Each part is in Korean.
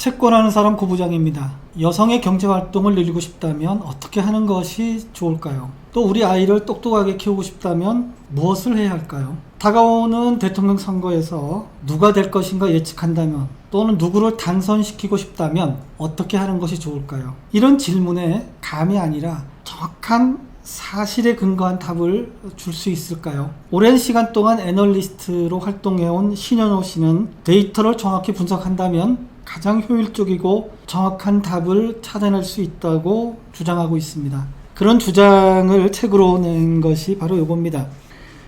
채권하는 사람 고부장입니다. 여성의 경제활동을 늘리고 싶다면 어떻게 하는 것이 좋을까요? 또 우리 아이를 똑똑하게 키우고 싶다면 무엇을 해야 할까요? 다가오는 대통령 선거에서 누가 될 것인가 예측한다면, 또는 누구를 당선시키고 싶다면 어떻게 하는 것이 좋을까요? 이런 질문에 감이 아니라 정확한 사실에 근거한 답을 줄 수 있을까요? 오랜 시간 동안 애널리스트로 활동해온 신현호 씨는 데이터를 정확히 분석한다면 가장 효율적이고 정확한 답을 찾아낼 수 있다고 주장하고 있습니다. 그런 주장을 책으로 낸 것이 바로 이겁니다.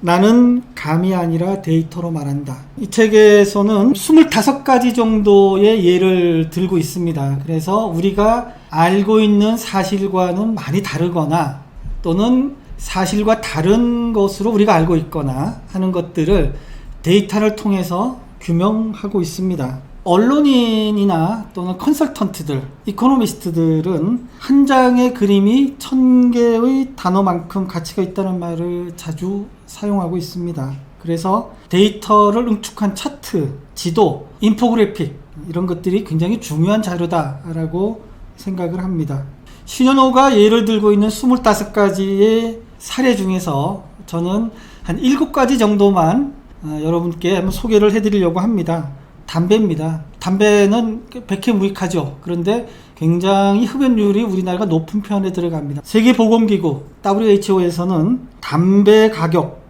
나는 감이 아니라 데이터로 말한다. 이 책에서는 25가지 정도의 예를 들고 있습니다. 그래서 우리가 알고 있는 사실과는 많이 다르거나, 또는 사실과 다른 것으로 우리가 알고 있거나 하는 것들을 데이터를 통해서 규명하고 있습니다. 언론인이나 또는 컨설턴트들, 이코노미스트들은 한 장의 그림이 1000개의 단어만큼 가치가 있다는 말을 자주 사용하고 있습니다. 그래서 데이터를 응축한 차트, 지도, 인포그래픽, 이런 것들이 굉장히 중요한 자료다라고 생각을 합니다. 신현호가 예를 들고 있는 25가지의 사례 중에서 저는 한 7가지 정도만 여러분께 한번 소개를 해드리려고 합니다. 담배입니다. 담배는 백해무익하죠. 그런데 굉장히 흡연율이 우리나라가 높은 편에 들어갑니다. 세계보건기구 WHO에서는 담배 가격,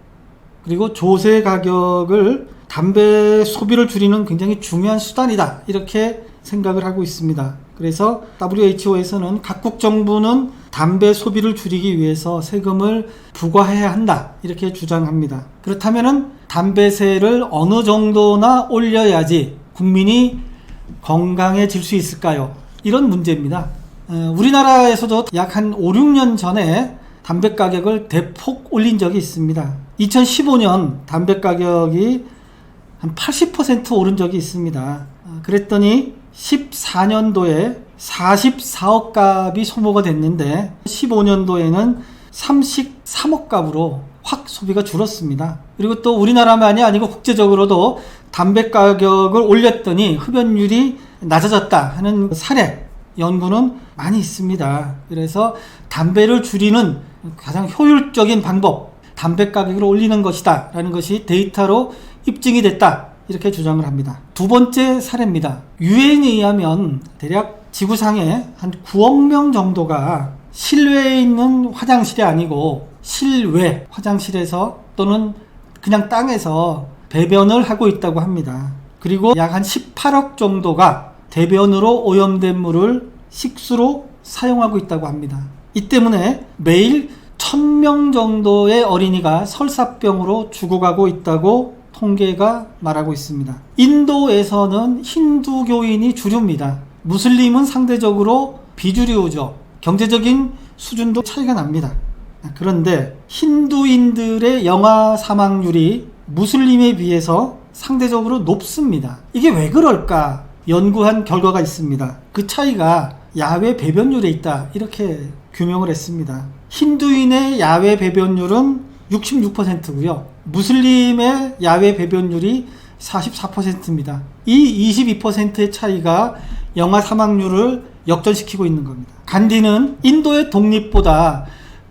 그리고 조세 가격을 담배 소비를 줄이는 굉장히 중요한 수단이다, 이렇게 생각을 하고 있습니다. 그래서 WHO에서는 각국 정부는 담배 소비를 줄이기 위해서 세금을 부과해야 한다, 이렇게 주장합니다. 그렇다면 담배세를 어느 정도나 올려야지 국민이 건강해질 수 있을까요? 이런 문제입니다. 우리나라에서도 약 한 5, 6년 전에 담배 가격을 대폭 올린 적이 있습니다. 2015년 담배 가격이 한 80% 오른 적이 있습니다. 그랬더니 14년도에 44억 값이 소모가 됐는데 15년도에는 33억 값으로 확 소비가 줄었습니다. 그리고 또 우리나라만이 아니고 국제적으로도 담배 가격을 올렸더니 흡연율이 낮아졌다 하는 사례, 연구는 많이 있습니다. 그래서 담배를 줄이는 가장 효율적인 방법, 담배 가격을 올리는 것이다 라는 것이 데이터로 입증이 됐다, 이렇게 주장을 합니다. 두 번째 사례입니다. 유엔에 의하면 대략 지구상에 한 9억 명 정도가 실외에 있는 화장실이 아니고 실외 화장실에서 또는 그냥 땅에서 배변을 하고 있다고 합니다. 그리고 약 한 18억 정도가 대변으로 오염된 물을 식수로 사용하고 있다고 합니다. 이 때문에 매일 1000명 정도의 어린이가 설사병으로 죽어가고 있다고 통계가 말하고 있습니다. 인도에서는 힌두교인이 주류입니다. 무슬림은 상대적으로 비주류죠. 경제적인 수준도 차이가 납니다. 그런데 힌두인들의 영아 사망률이 무슬림에 비해서 상대적으로 높습니다. 이게 왜 그럴까? 연구한 결과가 있습니다. 그 차이가 야외 배변율에 있다, 이렇게 규명을 했습니다. 힌두인의 야외 배변율은 66%고요. 무슬림의 야외 배변율이 44%입니다. 이 22%의 차이가 영아 사망률을 역전시키고 있는 겁니다. 간디는 인도의 독립보다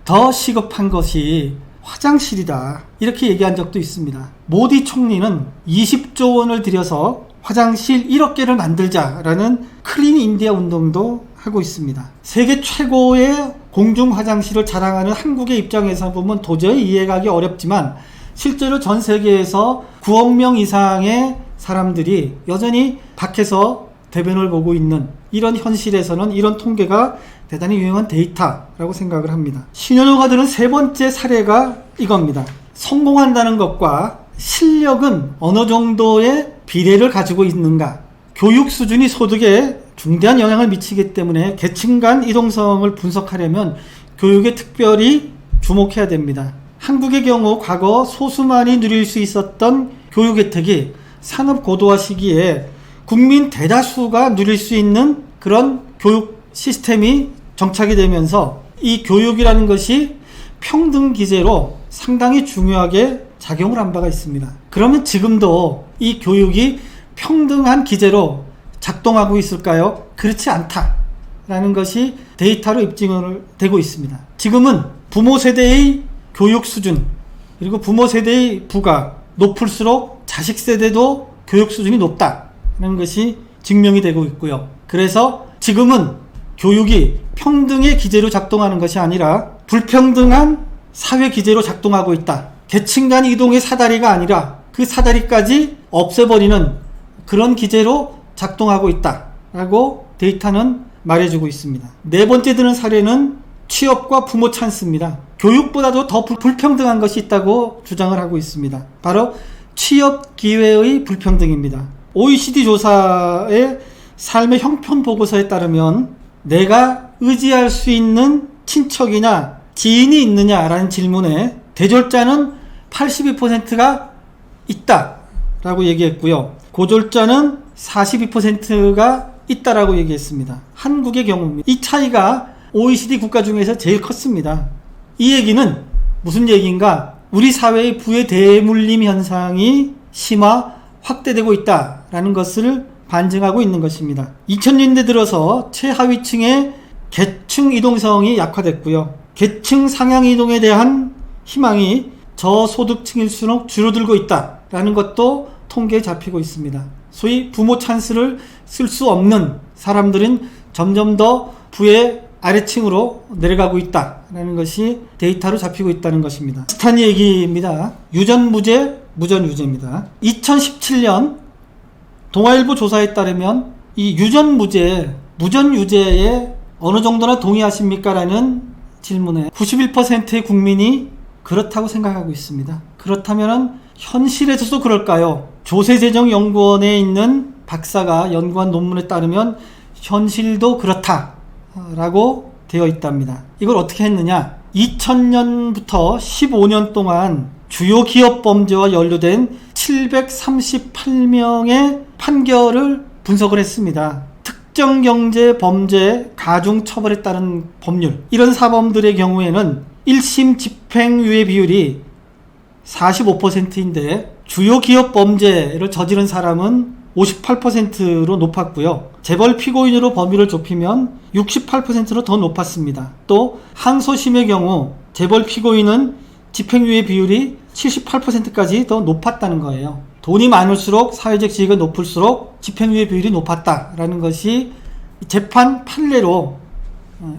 더 시급한 것이 화장실이다, 이렇게 얘기한 적도 있습니다. 모디 총리는 20조 원을 들여서 화장실 1억 개를 만들자라는 클린 인디아 운동도 하고 있습니다. 세계 최고의 공중 화장실을 자랑하는 한국의 입장에서 보면 도저히 이해가기 어렵지만, 실제로 전 세계에서 9억 명 이상의 사람들이 여전히 밖에서 대변을 보고 있는 이런 현실에서는 이런 통계가 대단히 유용한 데이터라고 생각을 합니다. 신현호가 드는 세 번째 사례가 이겁니다. 성공한다는 것과 실력은 어느 정도의 비례를 가지고 있는가. 교육 수준이 소득에 중대한 영향을 미치기 때문에 계층 간 이동성을 분석하려면 교육에 특별히 주목해야 됩니다. 한국의 경우 과거 소수만이 누릴 수 있었던 교육 혜택이 산업 고도화 시기에 국민 대다수가 누릴 수 있는 그런 교육 시스템이 정착이 되면서 이 교육이라는 것이 평등 기제로 상당히 중요하게 작용을 한 바가 있습니다. 그러면 지금도 이 교육이 평등한 기제로 작동하고 있을까요? 그렇지 않다라는 것이 데이터로 입증을 되고 있습니다. 지금은 부모 세대의 교육 수준, 그리고 부모 세대의 부가 높을수록 자식 세대도 교육 수준이 높다는 것이 증명이 되고 있고요. 그래서 지금은 교육이 평등의 기제로 작동하는 것이 아니라 불평등한 사회 기제로 작동하고 있다. 계층 간 이동의 사다리가 아니라 그 사다리까지 없애버리는 그런 기제로 작동하고 있다라고 데이터는 말해주고 있습니다. 네 번째 드는 사례는 취업과 부모 찬스입니다. 교육보다도 더 불평등한 것이 있다고 주장을 하고 있습니다. 바로 취업 기회의 불평등입니다. OECD 조사의 삶의 형편 보고서에 따르면 내가 의지할 수 있는 친척이나 지인이 있느냐라는 질문에 대졸자는 82%가 있다라고 얘기했고요. 고졸자는 42%가 있다라고 얘기했습니다. 한국의 경우입니다. 이 차이가 OECD 국가 중에서 제일 컸습니다. 이 얘기는 무슨 얘기인가? 우리 사회의 부의 대물림 현상이 심화, 확대되고 있다라는 것을 반증하고 있는 것입니다. 2000년대 들어서 최하위층의 계층 이동성이 약화됐고요. 계층 상향 이동에 대한 희망이 저소득층일수록 줄어들고 있다라는 것도 통계에 잡히고 있습니다. 소위 부모 찬스를 쓸 수 없는 사람들은 점점 더 부의 아래층으로 내려가고 있다라는 것이 데이터로 잡히고 있다는 것입니다. 비슷한 얘기입니다. 유전무죄, 무전유죄입니다. 2017년 동아일보 조사에 따르면 이 유전무죄, 무전유죄에 어느 정도나 동의하십니까? 라는 질문에 91%의 국민이 그렇다고 생각하고 있습니다. 그렇다면 현실에서도 그럴까요? 조세재정연구원에 있는 박사가 연구한 논문에 따르면 현실도 그렇다라고 되어 있답니다. 이걸 어떻게 했느냐? 2000년부터 15년 동안 주요 기업 범죄와 연루된 738명의 판결을 분석을 했습니다. 특정경제 범죄 가중처벌에 따른 법률, 이런 사범들의 경우에는 1심 집행유예 비율이 45%인데 주요 기업 범죄를 저지른 사람은 58%로 높았고요. 재벌 피고인으로 범위를 좁히면 68%로 더 높았습니다. 또 항소심의 경우 재벌 피고인은 집행유예 비율이 78%까지 더 높았다는 거예요. 돈이 많을수록 사회적 지위가 높을수록 집행유예 비율이 높았다라는 것이 재판 판례로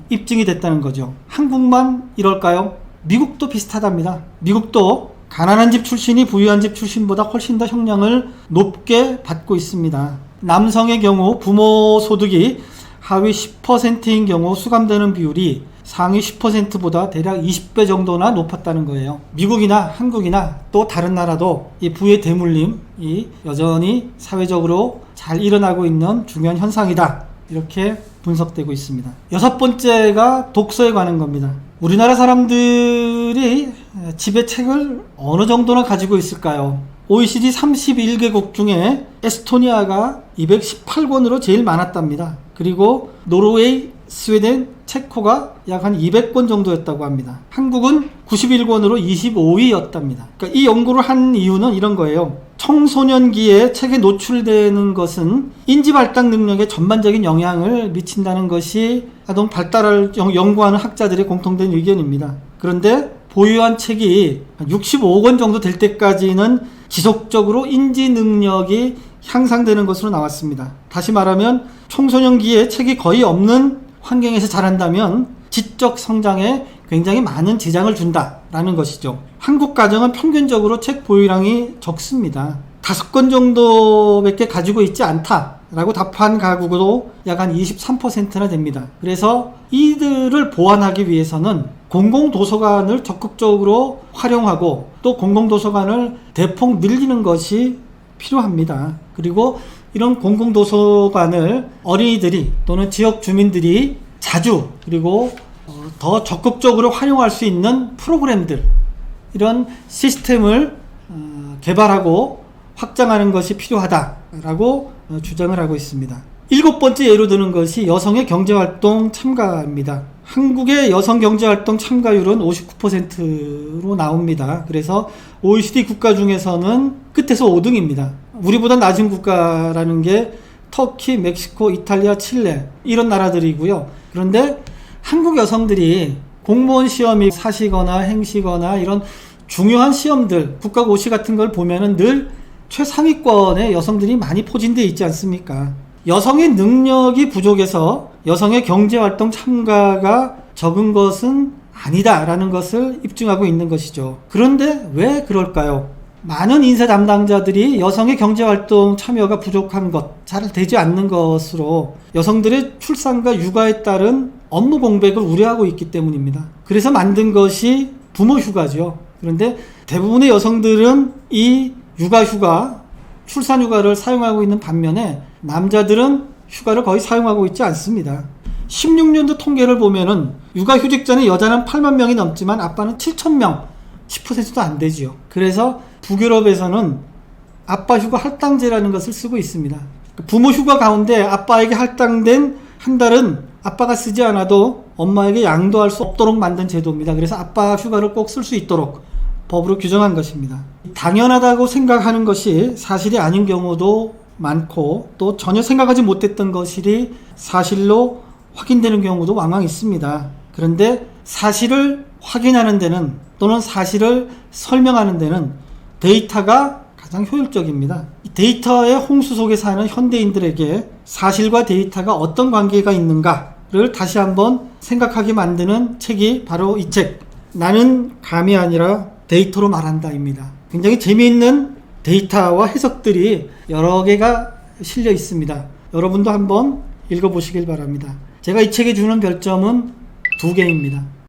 입증이 됐다는 거죠. 한국만 이럴까요? 미국도 비슷하답니다. 미국도 가난한 집 출신이 부유한 집 출신보다 훨씬 더 형량을 높게 받고 있습니다. 남성의 경우 부모 소득이 하위 10%인 경우 수감되는 비율이 상위 10%보다 대략 20배 정도나 높았다는 거예요. 미국이나 한국이나 또 다른 나라도 이 부의 대물림이 여전히 사회적으로 잘 일어나고 있는 중요한 현상이다. 이렇게 분석되고 있습니다. 여섯 번째가 독서에 관한 겁니다. 우리나라 사람들이 집에 책을 어느 정도나 가지고 있을까요? OECD 31개국 중에 에스토니아가 218권으로 제일 많았답니다. 그리고 노르웨이, 스웨덴, 체코가 약 한 200권 정도였다고 합니다. 한국은 91권으로 25위였답니다. 그러니까 이 연구를 한 이유는 이런 거예요. 청소년기에 책에 노출되는 것은 인지발달 능력에 전반적인 영향을 미친다는 것이 아동 발달을 연구하는 학자들의 공통된 의견입니다. 그런데 보유한 책이 65권 정도 될 때까지는 지속적으로 인지 능력이 향상되는 것으로 나왔습니다. 다시 말하면 청소년기에 책이 거의 없는 환경에서 자란다면 지적 성장에 굉장히 많은 지장을 준다라는 것이죠. 한국 가정은 평균적으로 책 보유량이 적습니다. 5권 정도밖에 가지고 있지 않다라고 답한 가구도 약 한 23%나 됩니다. 그래서 이들을 보완하기 위해서는 공공도서관을 적극적으로 활용하고 또 공공도서관을 대폭 늘리는 것이 필요합니다. 그리고 이런 공공도서관을 어린이들이 또는 지역 주민들이 자주 그리고 더 적극적으로 활용할 수 있는 프로그램들, 이런 시스템을 개발하고 확장하는 것이 필요하다라고 주장을 하고 있습니다. 7번째 예로 드는 것이 여성의 경제활동 참가입니다. 한국의 여성 경제활동 참가율은 59%로 나옵니다. 그래서 OECD 국가 중에서는 끝에서 5등입니다. 우리보다 낮은 국가라는 게 터키, 멕시코, 이탈리아, 칠레 이런 나라들이고요. 그런데 한국 여성들이 공무원 시험이 사시거나 행시거나 이런 중요한 시험들, 국가고시 같은 걸 보면은 늘 최상위권의 여성들이 많이 포진되어 있지 않습니까? 여성의 능력이 부족해서 여성의 경제활동 참가가 적은 것은 아니다라는 것을 입증하고 있는 것이죠. 그런데 왜 그럴까요? 많은 인사 담당자들이 여성의 경제활동 참여가 부족한 것, 잘 되지 않는 것으로 여성들의 출산과 육아에 따른 업무 공백을 우려하고 있기 때문입니다. 그래서 만든 것이 부모휴가죠. 그런데 대부분의 여성들은 이 육아휴가, 출산휴가를 사용하고 있는 반면에 남자들은 휴가를 거의 사용하고 있지 않습니다. 16년도 통계를 보면은 육아휴직자는 여자는 8만 명이 넘지만 아빠는 7천 명, 10%도 안 되지요. 그래서 북유럽에서는 아빠 휴가 할당제라는 것을 쓰고 있습니다. 부모 휴가 가운데 아빠에게 할당된 한 달은 아빠가 쓰지 않아도 엄마에게 양도할 수 없도록 만든 제도입니다. 그래서 아빠 휴가를 꼭 쓸 수 있도록 법으로 규정한 것입니다. 당연하다고 생각하는 것이 사실이 아닌 경우도 많고 또 전혀 생각하지 못했던 것이 사실로 확인되는 경우도 왕왕 있습니다. 그런데 사실을 확인하는 데는 또는 사실을 설명하는 데는 데이터가 가장 효율적입니다. 데이터의 홍수 속에 사는 현대인들에게 사실과 데이터가 어떤 관계가 있는가를 다시 한번 생각하게 만드는 책이 바로 이 책, 나는 감이 아니라 데이터로 말한다입니다. 굉장히 재미있는 데이터와 해석들이 여러 개가 실려 있습니다. 여러분도 한번 읽어보시길 바랍니다. 제가 이 책에 주는 별점은 2개입니다.